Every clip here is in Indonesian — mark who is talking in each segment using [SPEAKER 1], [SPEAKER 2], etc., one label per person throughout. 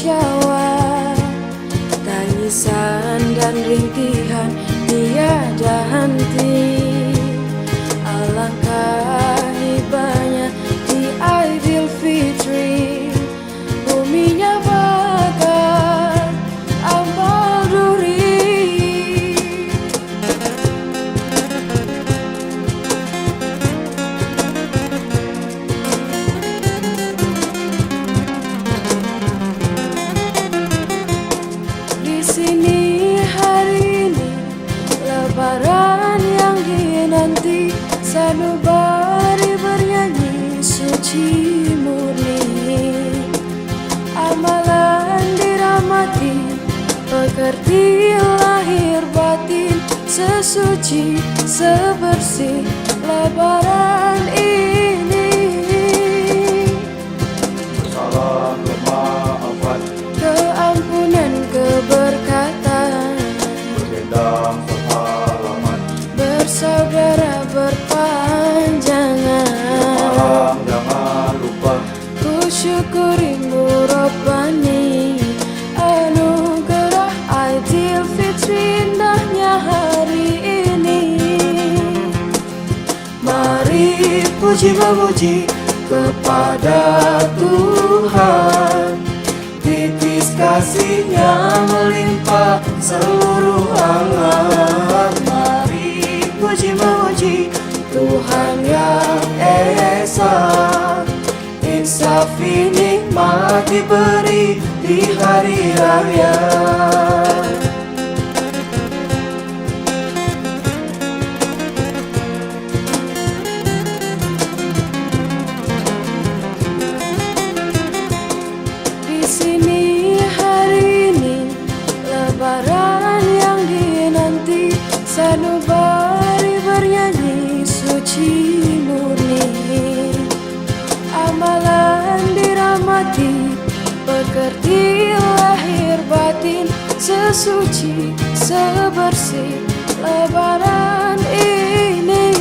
[SPEAKER 1] kekacauan, tangisan dan rintihan tiada henti. Alangkah hibahnya di Aidilfitri, buminya bakar amal duri. Di sini hari ini Lebaran yang dinanti, sanubari bernyanyi suci murni. Amalan dirahmati, pekerti lahir batin, sesuci sebersih Lebaran ini.
[SPEAKER 2] Salam kemaafan,
[SPEAKER 1] Keampunan keberkatan,
[SPEAKER 2] berdendam sehalaman,
[SPEAKER 1] bersaudara berpanjangan.
[SPEAKER 2] malam jangan lupa.
[SPEAKER 1] Ku syukurimu Rabbani, anugerah Aidilfitri, indahnya hari ini. Mari puji memuji kepada Tuhan, titis kasih-Nya melimpah seluruh alam. Mari puji memuji Tuhan yang Esa, insafi nikmat diberi di hari raya. Di sini hari ini Lebaran yang dinanti, sanubari bernyanyi suci murni. Amalan dirahmati, pekerti lahir batin, sesuci sebersih Lebaran ini.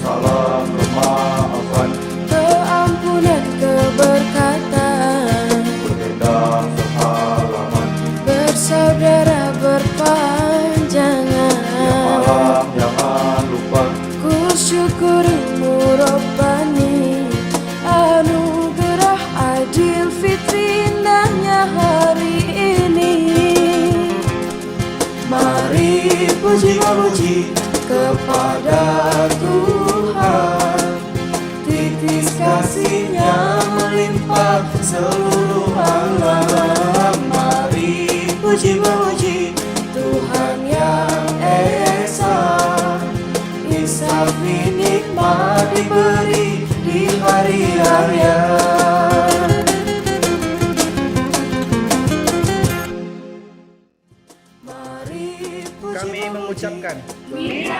[SPEAKER 2] Salam kemaafan,
[SPEAKER 1] Keampunan keberkatan,
[SPEAKER 2] berdendam sehalaman,
[SPEAKER 1] bersaudara berpanjangan.
[SPEAKER 2] malam jangan lupa.
[SPEAKER 1] Ku syukurimu Rabbani, anugerah Aidilfitri, indahnya hari ini. Mari puji memuji kepada Tuhan, titis kasih-Nya melimpah seluruh alam. Mari puji memuji Tuhan yang Esa, insafi nikmat diberi di hari raya. Mari puji
[SPEAKER 3] Kami mengucapkan
[SPEAKER 1] titis